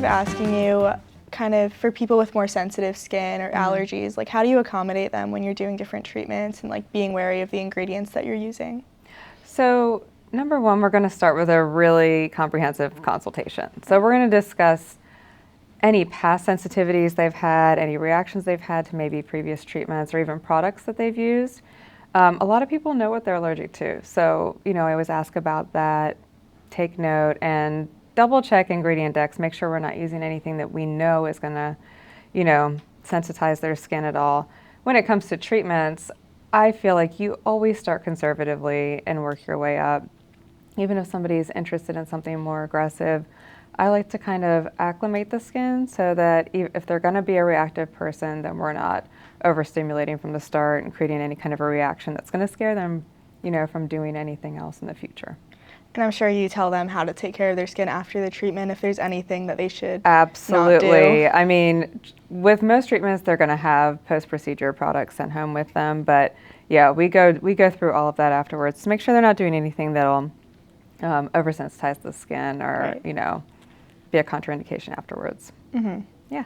of asking you, kind of for people with more sensitive skin or allergies, like how do you accommodate them when you're doing different treatments and like being wary of the ingredients that you're using? So number one, we're going to start with a really comprehensive consultation. So we're going to discuss any past sensitivities they've had, any reactions they've had to maybe previous treatments or even products that they've used. A lot of people know what they're allergic to. So, I always ask about that, take note, and double check ingredient decks, make sure we're not using anything that we know is going to, sensitize their skin at all. When it comes to treatments, I feel like you always start conservatively and work your way up. Even if somebody's interested in something more aggressive, I like to kind of acclimate the skin so that if they're going to be a reactive person, then we're not overstimulating from the start and creating any kind of a reaction that's going to scare them, from doing anything else in the future. And I'm sure you tell them how to take care of their skin after the treatment if there's anything that they should Absolutely. not do. I mean, with most treatments, they're going to have post-procedure products sent home with them. But yeah, we go through all of that afterwards to make sure they're not doing anything that'll oversensitize the skin or, be a contraindication afterwards. Mm-hmm. Yeah.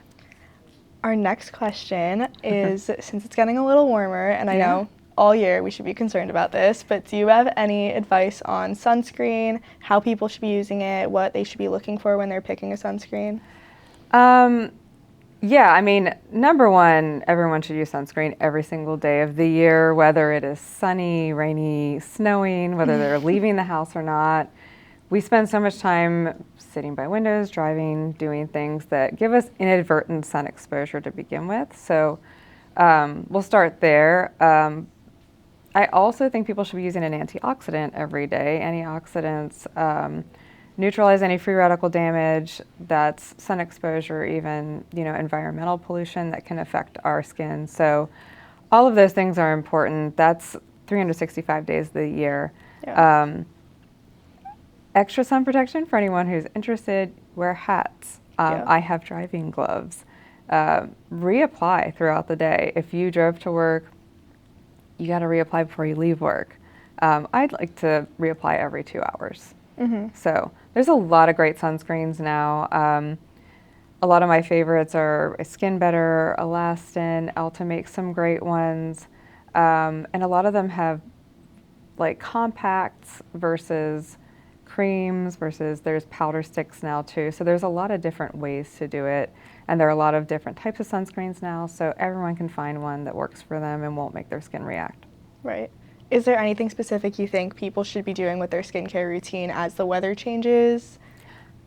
Our next question is, since it's getting a little warmer, and I know all year we should be concerned about this, but do you have any advice on sunscreen, how people should be using it, what they should be looking for when they're picking a sunscreen? Yeah, I mean, number one, everyone should use sunscreen every single day of the year, whether it is sunny, rainy, snowing, whether they're leaving the house or not. We spend so much time sitting by windows, driving, doing things that give us inadvertent sun exposure to begin with. So we'll start there. I also think people should be using an antioxidant every day. Antioxidants neutralize any free radical damage, that's sun exposure, even environmental pollution that can affect our skin. So all of those things are important. That's 365 days of the year. Yeah. Extra sun protection for anyone who's interested, wear hats. I have driving gloves. Reapply throughout the day. If you drove to work, you got to reapply before you leave work. I'd like to reapply every 2 hours. Mm-hmm. So there's a lot of great sunscreens now. A lot of my favorites are Skin Better, Elastin, Elta makes some great ones. And a lot of them have like compacts versus creams versus there's powder sticks now too. So there's a lot of different ways to do it. And there are a lot of different types of sunscreens now. So everyone can find one that works for them and won't make their skin react. Right. Is there anything specific you think people should be doing with their skincare routine as the weather changes?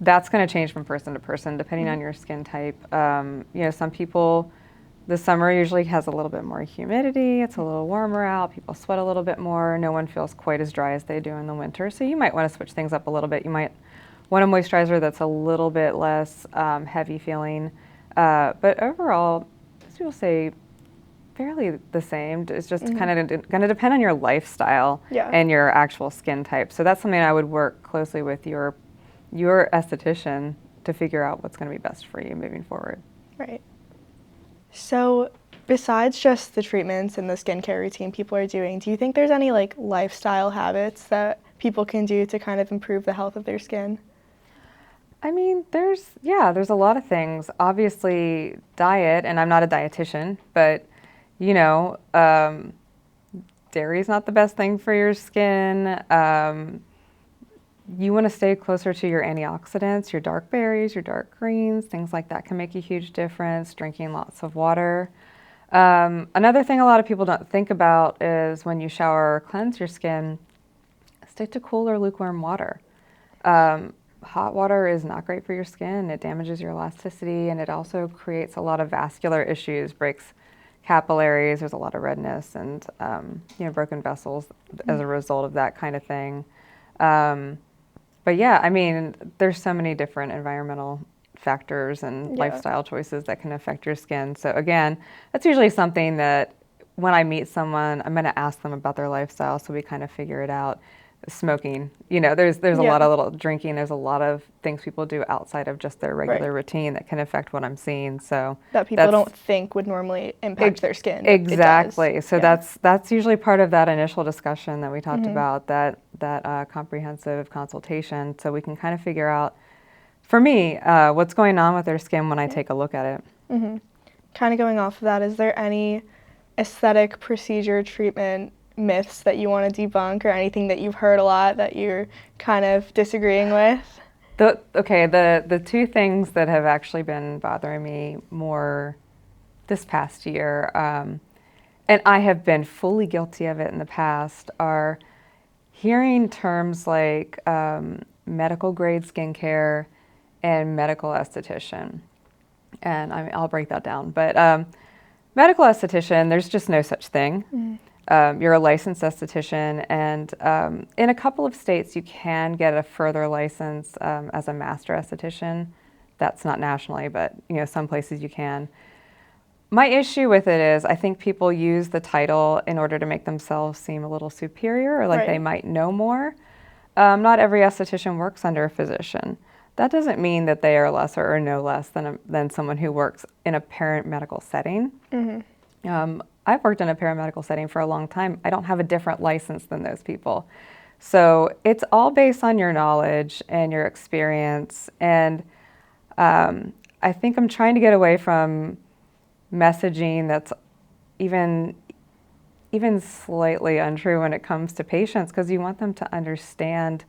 That's going to change from person to person depending on your skin type. Some people, the summer usually has a little bit more humidity. It's a little warmer out. People sweat a little bit more. No one feels quite as dry as they do in the winter. So you might want to switch things up a little bit. You might want a moisturizer that's a little bit less heavy feeling. But overall, most people say fairly the same. It's just kind of going to depend on your lifestyle and your actual skin type. So that's something I would work closely with your esthetician to figure out what's going to be best for you moving forward. Right. So besides just the treatments and the skincare routine people are doing, do you think there's any like lifestyle habits that people can do to kind of improve the health of their skin? I mean, there's a lot of things. Obviously, diet, and I'm not a dietitian, but dairy's not the best thing for your skin. You want to stay closer to your antioxidants, your dark berries, your dark greens, things like that can make a huge difference. Drinking lots of water. Another thing a lot of people don't think about is when you shower or cleanse your skin, stick to cool or lukewarm water. Hot water is not great for your skin. It damages your elasticity, and it also creates a lot of vascular issues, breaks capillaries. There's a lot of redness and broken vessels as a result of that kind of thing. But yeah, I mean, there's so many different environmental factors and lifestyle choices that can affect your skin. So again, that's usually something that when I meet someone, I'm going to ask them about their lifestyle so we kind of figure it out. Smoking, there's a lot of little drinking. There's a lot of things people do outside of just their regular routine that can affect what I'm seeing. So that people don't think would normally impact their skin. Exactly. So that's usually part of that initial discussion that we talked about, that comprehensive consultation, so we can kind of figure out for me, what's going on with their skin when I take a look at it. Mm-hmm. Kind of going off of that, is there any aesthetic procedure treatment myths that you want to debunk, or anything that you've heard a lot that you're kind of disagreeing with? The two things that have actually been bothering me more this past year, and I have been fully guilty of it in the past, are hearing terms like medical grade skincare and medical esthetician. And I'll break that down. But medical esthetician, there's just no such thing. Mm-hmm. You're a licensed esthetician, and in a couple of states you can get a further license as a master esthetician. That's not nationally, but some places you can. My issue with it is I think people use the title in order to make themselves seem a little superior, or like they might know more. Not every esthetician works under a physician. That doesn't mean that they are lesser or no less than someone who works in a paramedical setting. Mm-hmm. I've worked in a paramedical setting for a long time. I don't have a different license than those people. So it's all based on your knowledge and your experience. And I think I'm trying to get away from messaging that's even slightly untrue when it comes to patients, because you want them to understand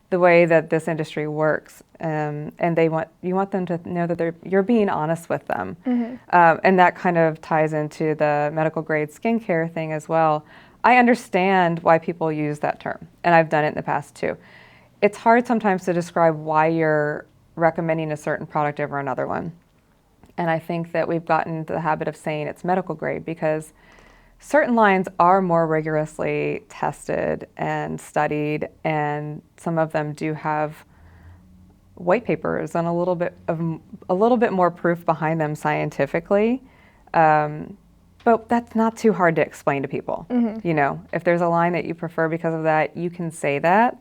the way that this industry works, and you want them to know that you're being honest with them. Mm-hmm. And that kind of ties into the medical grade skincare thing as well. I understand why people use that term, and I've done it in the past too. It's hard sometimes to describe why you're recommending a certain product over another one. And I think that we've gotten into the habit of saying it's medical grade because certain lines are more rigorously tested and studied, and some of them do have white papers and a little bit more proof behind them scientifically. But that's not too hard to explain to people. Mm-hmm. If there's a line that you prefer because of that, you can say that.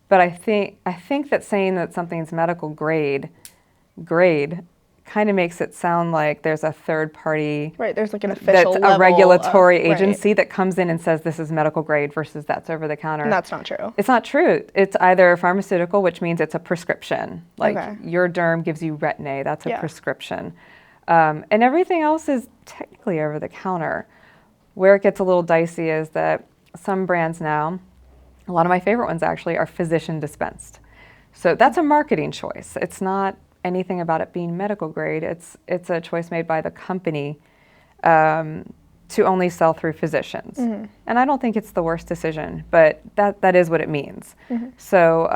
But I think that saying that something's medical grade kind of makes it sound like there's a third party. Right, there's like an official that's a regulatory agency that comes in and says this is medical grade versus that's over the counter. And that's not true. It's not true. It's either pharmaceutical, which means it's a prescription. Like your derm gives you Retin-A, that's a prescription. And everything else is technically over the counter. Where it gets a little dicey is that some brands now, a lot of my favorite ones actually, are physician dispensed. So that's a marketing choice. It's not anything about it being medical grade. It's a choice made by the company to only sell through physicians. Mm-hmm. And I don't think it's the worst decision, but that is what it means. Mm-hmm. So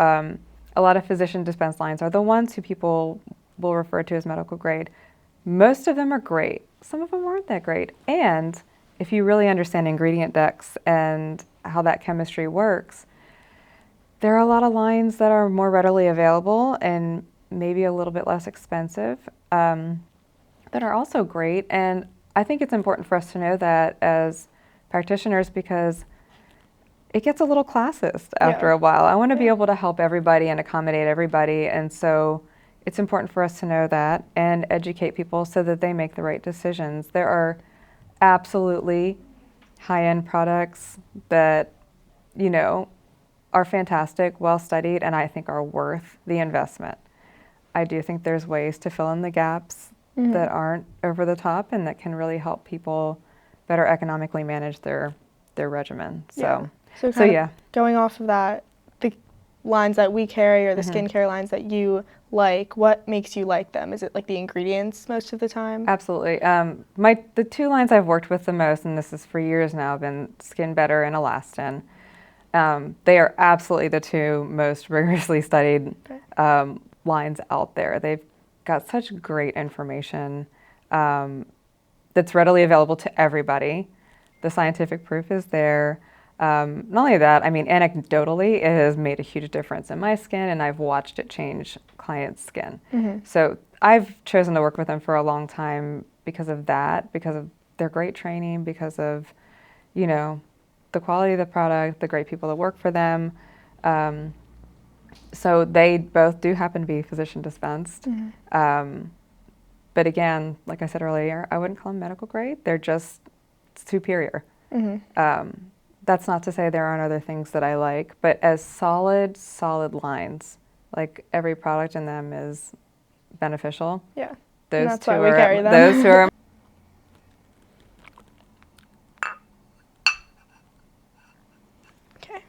a lot of physician dispensed lines are the ones who people will refer to as medical grade. Most of them are great. Some of them aren't that great. And if you really understand ingredient decks and how that chemistry works, there are a lot of lines that are more readily available and maybe a little bit less expensive that are also great. And I think it's important for us to know that as practitioners, because it gets a little classist after a while. I want to be able to help everybody and accommodate everybody. And so it's important for us to know that and educate people so that they make the right decisions. There are absolutely high-end products that, are fantastic, well-studied, and I think are worth the investment. I do think there's ways to fill in the gaps that aren't over the top and that can really help people better economically manage their regimen. So going off of that, the lines that we carry or the skincare lines that you like, what makes you like them? Is it like the ingredients most of the time? Absolutely. The two lines I've worked with the most, and this is for years now, have been Skin Better and Elastin. They are absolutely the two most rigorously studied lines out there. They've got such great information that's readily available to everybody. The scientific proof is there. Not only that, anecdotally, it has made a huge difference in my skin, and I've watched it change clients' skin. Mm-hmm. So I've chosen to work with them for a long time because of that, because of their great training, because of, the quality of the product, the great people that work for them. So they both do happen to be physician dispensed. Mm-hmm. But again, like I said earlier, I wouldn't call them medical grade. They're just superior. Mm-hmm. That's not to say there aren't other things that I like, but as solid lines, like every product in them is beneficial. Yeah. Those And that's two why we are carry them. those who are. Okay.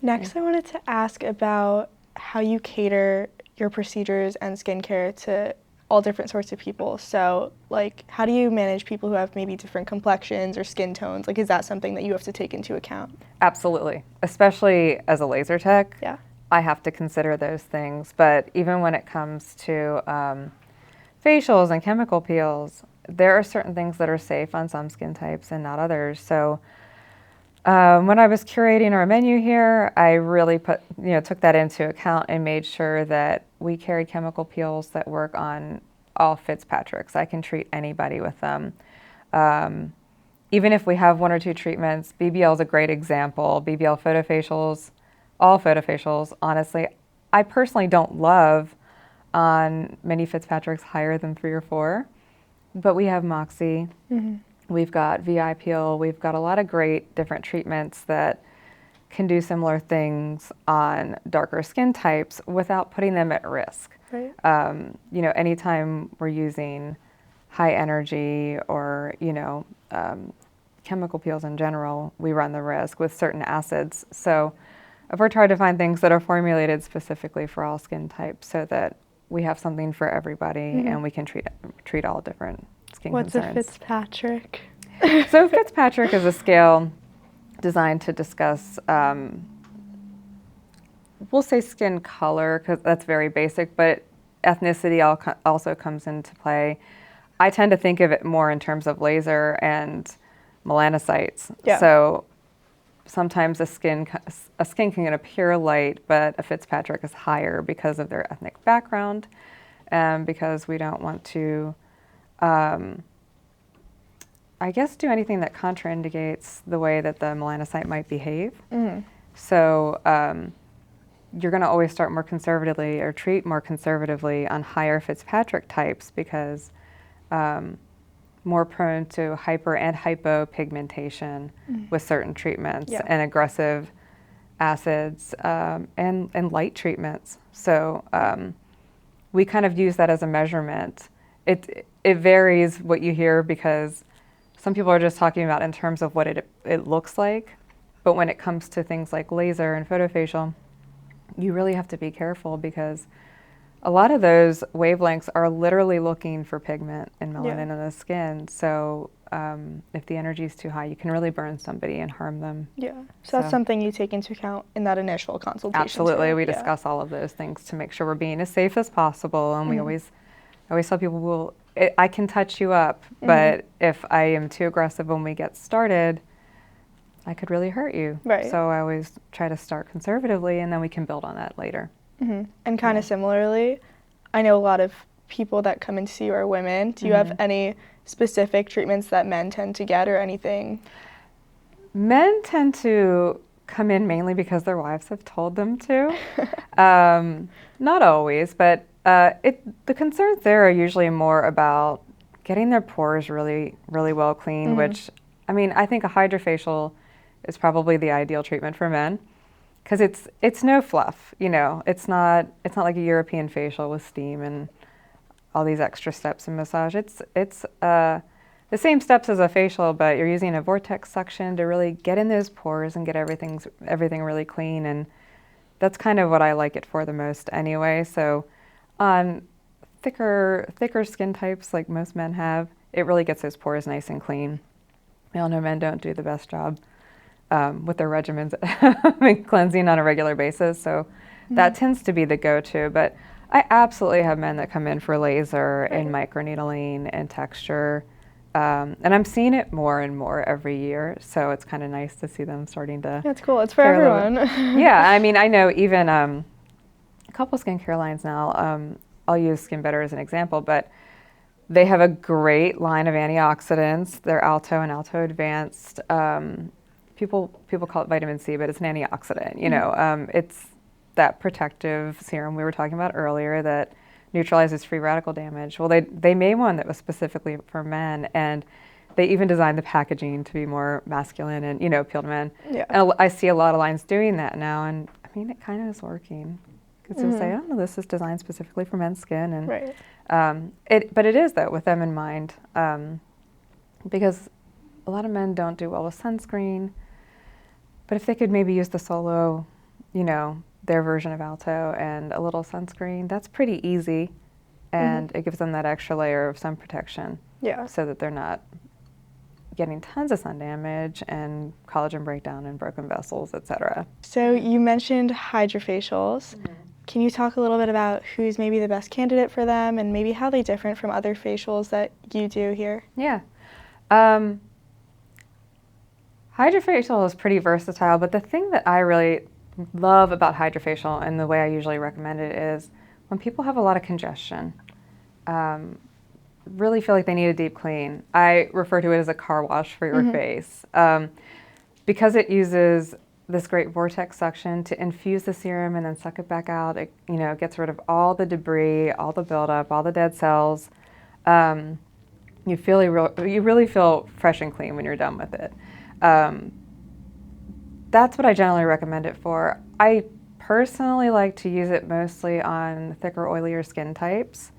Next, I wanted to ask about how you cater your procedures and skincare to all different sorts of people. So, like, how do you manage people who have maybe different complexions or skin tones? Like, is that something that you have to take into account? Absolutely, especially as a laser tech. Yeah. I have to consider those things. But even when it comes to facials and chemical peels, there are certain things that are safe on some skin types and not others. So when I was curating our menu here, I really took that into account and made sure that we carry chemical peels that work on all Fitzpatricks. I can treat anybody with them. Even if we have one or two treatments, BBL is a great example. BBL photofacials, all photofacials, honestly, I personally don't love on many Fitzpatricks higher than 3 or 4, but we have Moxie. Mm-hmm. We've got VI Peel. We've got a lot of great different treatments that can do similar things on darker skin types without putting them at risk. Right. Anytime we're using high energy or, chemical peels in general, we run the risk with certain acids. So if we're trying to find things that are formulated specifically for all skin types so that we have something for everybody and we can treat all different skin What's concerns. a Fitzpatrick? So Fitzpatrick is a scale designed to discuss, we'll say skin color, because that's very basic, but ethnicity also comes into play. I tend to think of it more in terms of laser and melanocytes. Yeah. So sometimes a skin can appear light, but a Fitzpatrick is higher because of their ethnic background, and because we don't want to do anything that contraindicates the way that the melanocyte might behave. Mm-hmm. So you're going to always start more conservatively or treat more conservatively on higher Fitzpatrick types because more prone to hyper and hypopigmentation with certain treatments and aggressive acids and light treatments. So we kind of use that as a measurement. It varies what you hear because some people are just talking about in terms of what it looks like, but when it comes to things like laser and photofacial, you really have to be careful because a lot of those wavelengths are literally looking for pigment and melanin in the skin. So if the energy is too high, you can really burn somebody and harm them. Yeah. So that's something you take into account in that initial consultation. Absolutely. Too. We discuss all of those things to make sure we're being as safe as possible. And we always tell people, I can touch you up, but if I am too aggressive when we get started, I could really hurt you. Right. So I always try to start conservatively, and then we can build on that later. Mm-hmm. And kind of similarly, I know a lot of people that come in to see you are women. Do you have any specific treatments that men tend to get or anything? Men tend to come in mainly because their wives have told them to. Not always, but the concerns there are usually more about getting their pores really, really well cleaned, which, I think a hydrofacial is probably the ideal treatment for men because it's no fluff, it's not like a European facial with steam and all these extra steps in massage. It's the same steps as a facial, but you're using a vortex suction to really get in those pores and get everything really clean, and that's kind of what I like it for the most anyway. So on thicker skin types like most men have, it really gets those pores nice and clean. We all know men don't do the best job with their regimens cleansing on a regular basis, so that tends to be the go-to. But I absolutely have men that come in for laser and microneedling and texture, and I'm seeing it more and more every year, so it's kind of nice to see them starting to. That's cool. It's for everyone. Yeah, I know even a couple skincare lines now. I'll use Skin Better as an example, but they have a great line of antioxidants. They're Alto and Alto Advanced. People call it vitamin C, but it's an antioxidant. It's that protective serum we were talking about earlier that neutralizes free radical damage. Well, they made one that was specifically for men, and they even designed the packaging to be more masculine and appeal to men. Yeah. And I see a lot of lines doing that now, and it kind of is working. Because you'll say, oh, no, this is designed specifically for men's skin. And Right. but it is, though, with them in mind, because a lot of men don't do well with sunscreen. But if they could maybe use the Solo, you know, their version of Alto and a little sunscreen, that's pretty easy. And it gives them that extra layer of sun protection. Yeah. So that they're not getting tons of sun damage and collagen breakdown and broken vessels, etc. So you mentioned hydrofacials. Can you talk a little bit about who's maybe the best candidate for them and maybe how they differ from other facials that you do here? Yeah. Hydrofacial is pretty versatile, but the thing that I really love about hydrofacial and the way I usually recommend it is when people have a lot of congestion, really feel like they need a deep clean. I refer to it as a car wash for your face. Because it uses this great vortex suction to infuse the serum and then suck it back out. It, you know, gets rid of all the debris, all the buildup, all the dead cells. You really feel fresh and clean when you're done with it. That's what I generally recommend it for. I personally like to use it mostly on thicker, oilier skin types.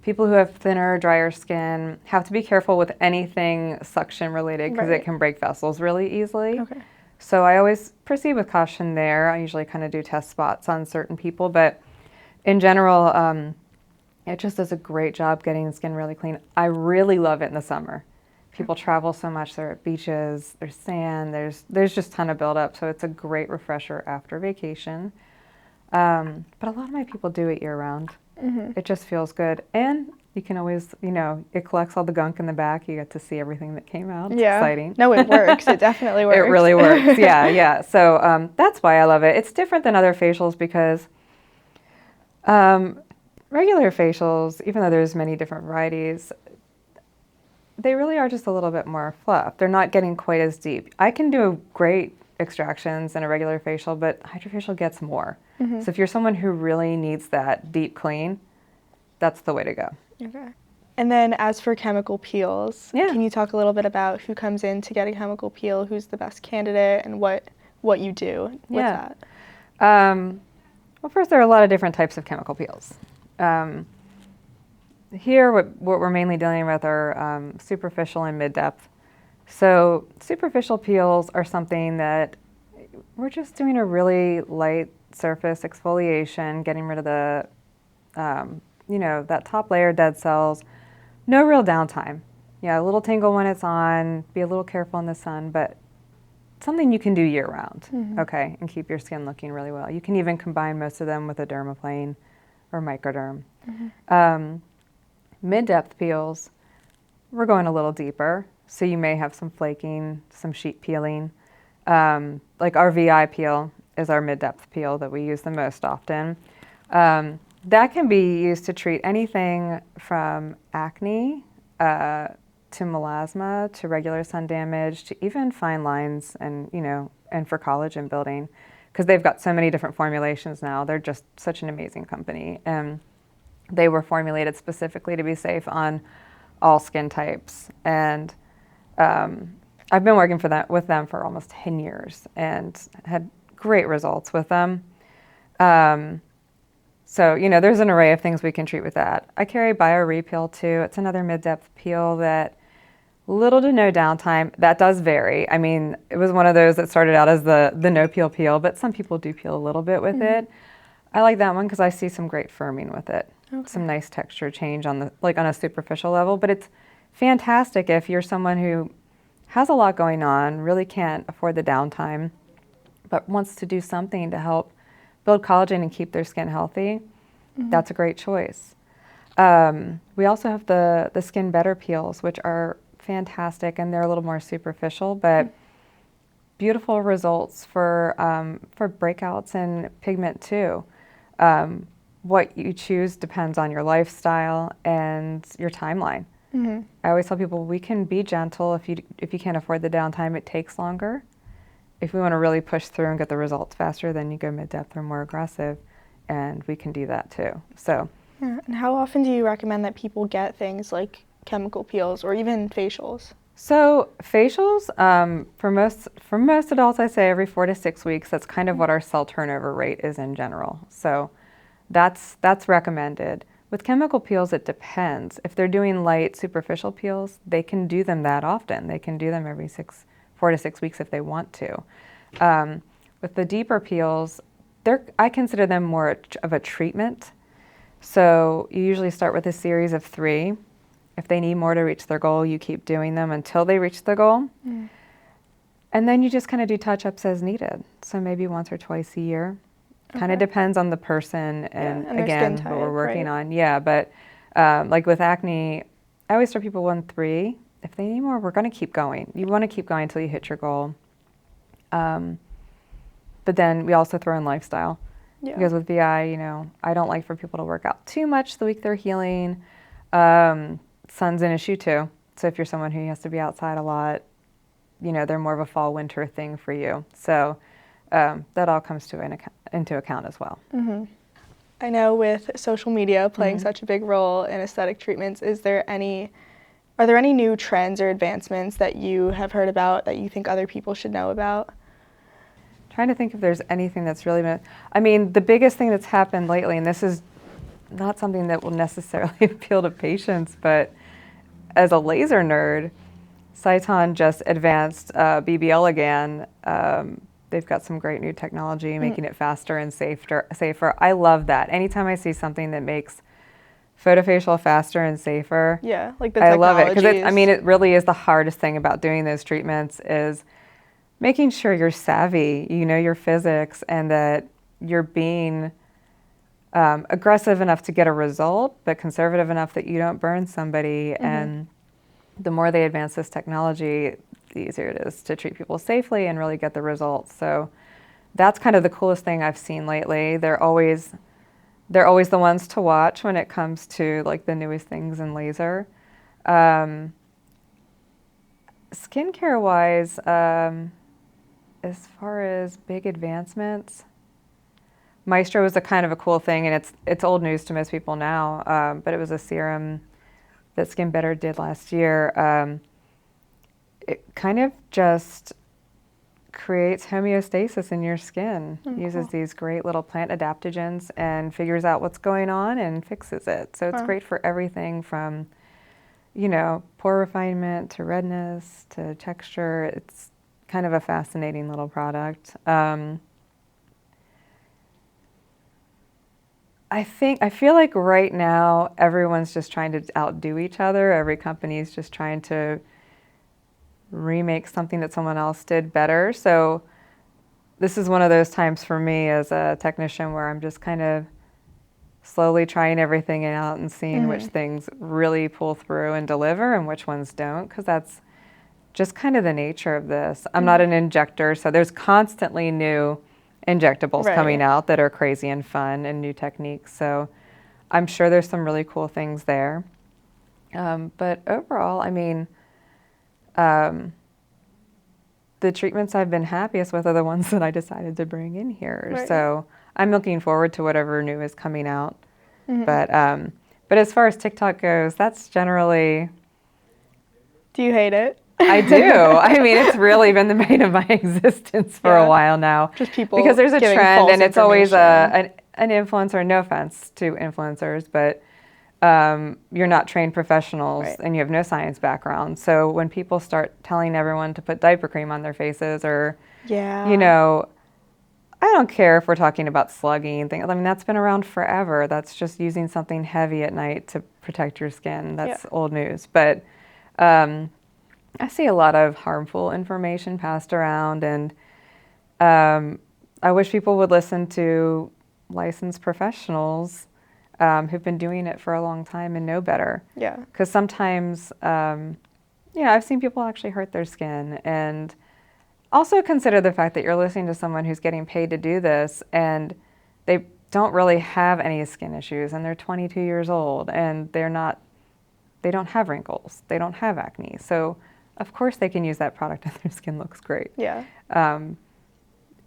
People who have thinner, drier skin have to be careful with anything suction related because it can break vessels really easily. Okay. So I always proceed with caution there. I usually kind of do test spots on certain people, but in general, it just does a great job getting the skin really clean. I really love it in the summer. People travel so much, they're at beaches, there's sand, there's just a ton of buildup, so it's a great refresher after vacation. But a lot of my people do it year round. It just feels good. And you can always, you know, it collects all the gunk in the back. You get to see everything that came out. It's exciting. No, it works. It definitely works. It really works. Yeah. So that's why I love it. It's different than other facials because regular facials, even though there's many different varieties, they really are just a little bit more fluff. They're not getting quite as deep. I can do great extractions in a regular facial, but hydrofacial gets more. So if you're someone who really needs that deep clean, that's the way to go. Okay. And then as for chemical peels, can you talk a little bit about who comes in to get a chemical peel, who's the best candidate, and what you do with that? Well, first, there are a lot of different types of chemical peels. Here, what we're mainly dealing with are superficial and mid-depth. So superficial peels are something that we're just doing a really light surface exfoliation, getting rid of the, that top layer dead cells. No real downtime. Yeah, a little tingle when it's on, be a little careful in the sun, but something you can do year round, okay, and keep your skin looking really well. You can even combine most of them with a dermaplane or microderm. Mid-depth peels, we're going a little deeper, so you may have some flaking, some sheet peeling. Like our VI peel is our mid-depth peel that we use the most often. That can be used to treat anything from acne to melasma to regular sun damage to even fine lines and for collagen building, because they've got so many different formulations now. They're just such an amazing company. And they were formulated specifically to be safe on all skin types. And I've been working with them for almost 10 years and had great results with them. So, there's an array of things we can treat with that. I carry Bio Repeel too. It's another mid-depth peel that little to no downtime. That does vary. I mean, it was one of those that started out as the no peel, but some people do peel a little bit with it. I like that one because I see some great firming with it. Okay. Some nice texture change on a superficial level, but it's fantastic if you're someone who has a lot going on, really can't afford the downtime, but wants to do something to help build collagen and keep their skin healthy. That's a great choice. We also have the Skin Better peels, which are fantastic, and they're a little more superficial, but beautiful results for breakouts and pigment too. What you choose depends on your lifestyle and your timeline. I always tell people we can be gentle if you can't afford the downtime. It takes longer. If we want to really push through and get the results faster, then you go mid-depth or more aggressive, and we can do that too. So. Yeah. And how often do you recommend that people get things like chemical peels or even facials? So facials, for most adults, I say every 4 to 6 weeks. That's kind of what our cell turnover rate is in general. So That's recommended. With chemical peels, it depends. If they're doing light superficial peels, they can do them that often. They can do them every 4 to 6 weeks if they want to. With the deeper peels, I consider them more of a treatment. So you usually start with a series of 3. If they need more to reach their goal, you keep doing them until they reach the goal. And then you just kind of do touch-ups as needed. So maybe once or twice a year. Kind of depends on the person and again, what we're working on. Yeah, but like with acne, I always tell people 1-3. If they need more, we're going to keep going. You want to keep going until you hit your goal. But then we also throw in lifestyle. Yeah. Because with BI, you know, I don't like for people to work out too much the week they're healing. Sun's an issue too. So if you're someone who has to be outside a lot, you know, they're more of a fall-winter thing for you. So that all comes into account as well. I know with social media playing such a big role in aesthetic treatments, are there any new trends or advancements that you have heard about that you think other people should know about? Trying to think if there's anything that's really been, I mean, the biggest thing that's happened lately, and this is not something that will necessarily appeal to patients, but as a laser nerd, Sciton just advanced BBL again. They've got some great new technology, making it faster and safer. I love that. Anytime I see something that makes photofacial faster and safer, yeah, like the I technology. love it because I mean, it really is the hardest thing about doing those treatments is making sure you're savvy, you know your physics, and that you're being aggressive enough to get a result, but conservative enough that you don't burn somebody. And the more they advance this technology, the easier it is to treat people safely and really get the results. So that's kind of the coolest thing I've seen lately. They're always the ones to watch when it comes to like the newest things in laser. Skincare wise, as far as big advancements, Maestro was a kind of a cool thing, and it's old news to most people now, but it was a serum that Skin Better did last year. It kind of just creates homeostasis in your skin, uses these great little plant adaptogens and figures out what's going on and fixes it. So it's great for everything from, you know, pore refinement to redness to texture. It's kind of a fascinating little product. I feel like right now everyone's just trying to outdo each other. Every company's just trying to remake something that someone else did better. So this is one of those times for me as a technician where I'm just kind of slowly trying everything out and seeing which things really pull through and deliver and which ones don't, because that's just kind of the nature of this. I'm not an injector, so there's constantly new injectables coming out that are crazy and fun and new techniques. So I'm sure there's some really cool things there. But overall, I mean, the treatments I've been happiest with are the ones that I decided to bring in here. So I'm looking forward to whatever new is coming out. But as far as TikTok goes, that's generally... Do you hate it? I do. I mean, it's really been the bane of my existence for a while now. Just people because there's a trend, and it's always an influencer. No offense to influencers, but you're not trained professionals, and you have no science background. So when people start telling everyone to put diaper cream on their faces, or you know, I don't care if we're talking about slugging things. I mean, that's been around forever. That's just using something heavy at night to protect your skin. That's old news, but. I see a lot of harmful information passed around, and I wish people would listen to licensed professionals who've been doing it for a long time and know better. Yeah. Because sometimes, you know, I've seen people actually hurt their skin, and also consider the fact that you're listening to someone who's getting paid to do this, and they don't really have any skin issues, and they're 22 years old, and they don't have wrinkles, they don't have acne. So of course they can use that product and their skin looks great. Yeah.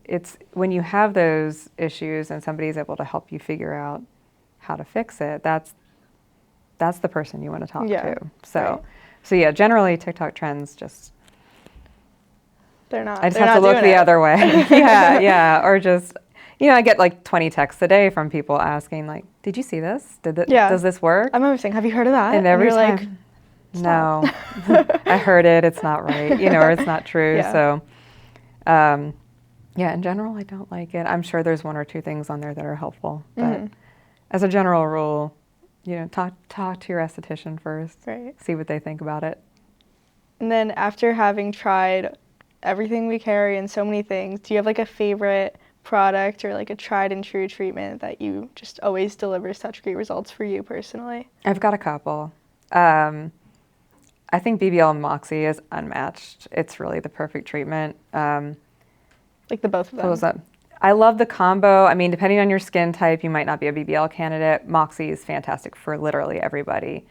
It's when you have those issues and somebody's able to help you figure out how to fix it, that's the person you want to talk to. So yeah, generally TikTok trends just, they're not. I just have to look the other way. Yeah, or just, I get like 20 texts a day from people asking like, did you see this? Does this work? I'm always saying, have you heard of that? And every you're time, no, I heard it. It's not right, or it's not true. Yeah. So, in general, I don't like it. I'm sure there's one or two things on there that are helpful, but as a general rule, talk to your esthetician first. Right. See what they think about it. And then after having tried everything we carry and so many things, do you have like a favorite product or like a tried and true treatment that you just always delivers such great results for you personally? I've got a couple. I think BBL and Moxie is unmatched. It's really the perfect treatment. Like the both of them. Pulls up. I love the combo. I mean, depending on your skin type, you might not be a BBL candidate. Moxie is fantastic for literally everybody.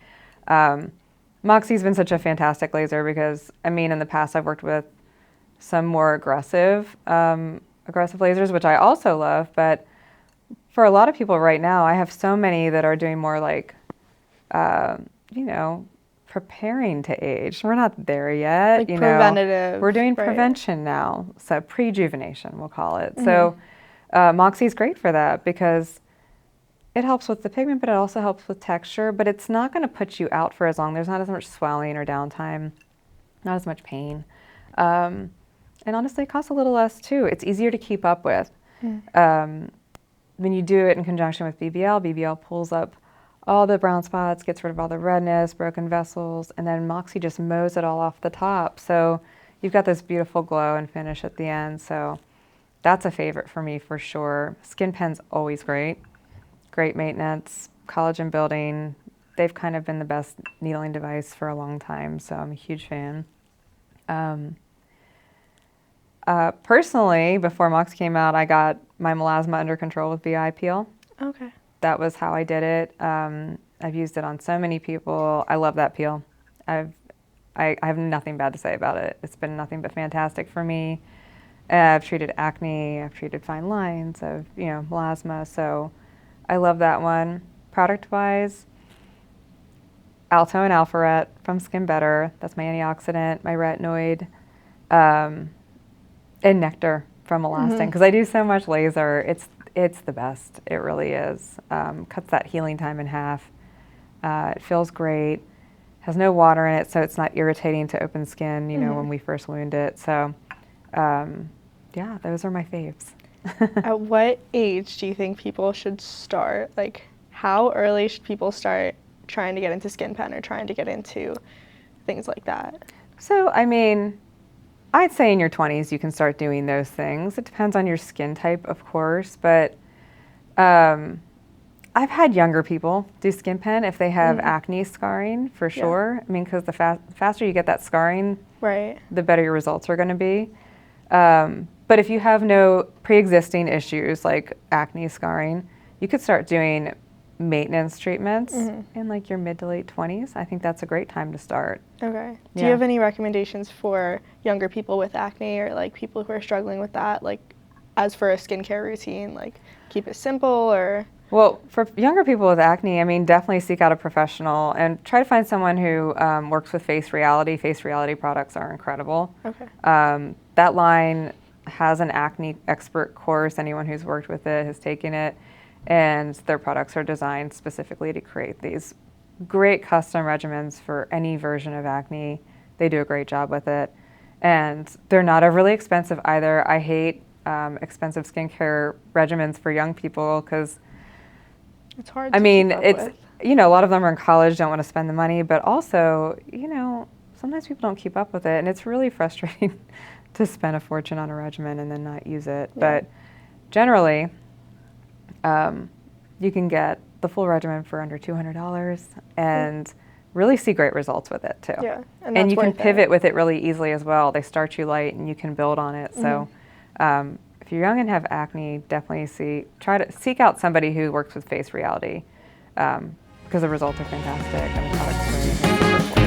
Moxie's been such a fantastic laser because, I mean, in the past I've worked with some more aggressive lasers, which I also love, but for a lot of people right now, I have so many that are doing more like, preparing to age. We're not there yet. Like preventative. We're doing right. prevention now, so prejuvenation, we'll call it. So Moxie's great for that because it helps with the pigment, but it also helps with texture, but it's not going to put you out for as long. There's not as much swelling or downtime, not as much pain. And honestly, it costs a little less too. It's easier to keep up with. When you do it in conjunction with BBL pulls up all the brown spots, gets rid of all the redness, broken vessels, and then Moxie just mows it all off the top. So you've got this beautiful glow and finish at the end. So that's a favorite for me for sure. Skin Pen's always great. Great maintenance, collagen building. They've kind of been the best needling device for a long time, so I'm a huge fan. Personally, before Moxie came out, I got my melasma under control with BI Peel. Okay. That was how I did it. I've used it on so many people. I love that peel. I have nothing bad to say about it. It's been nothing but fantastic for me. I've treated acne, I've treated fine lines, melasma, so I love that one. Product-wise, Alto and Alpharet from Skin Better. That's my antioxidant, my retinoid, and Nectar from Elastin. Because I do so much laser, it's the best. It really is. Cuts that healing time in half. It feels great. Has no water in it, so it's not irritating to open skin, when we first wound it. So, those are my faves. At what age do you think people should start? Like, how early should people start trying to get into Skin Pen or trying to get into things like that? So, I mean, I'd say in your 20s you can start doing those things. It depends on your skin type, of course, but I've had younger people do Skin Pen if they have acne scarring, for sure. I mean, because the faster you get that scarring, right, the better your results are going to be. But if you have no pre-existing issues like acne scarring, you could start doing maintenance treatments in like your mid to late 20s. I think that's a great time to start. Okay. Do you have any recommendations for younger people with acne or like people who are struggling with that, like as for a skincare routine, like keep it simple or? Well, for younger people with acne, I mean, definitely seek out a professional and try to find someone who works with Face Reality. Face Reality products are incredible. Okay. That line has an acne expert course. Anyone who's worked with it has taken it, and their products are designed specifically to create these great custom regimens for any version of acne. They do a great job with it, and they're not overly expensive either. I hate expensive skincare regimens for young people because it's hard to keep up with. A lot of them are in college, don't want to spend the money, but also, sometimes people don't keep up with it, and it's really frustrating to spend a fortune on a regimen and then not use it. Yeah. But generally, you can get the full regimen for under $200 and really see great results with it too. Yeah, and you can pivot with it really easily as well. They start you light and you can build on it. So if you're young and have acne, definitely try to seek out somebody who works with Face Reality because the results are fantastic and the products are really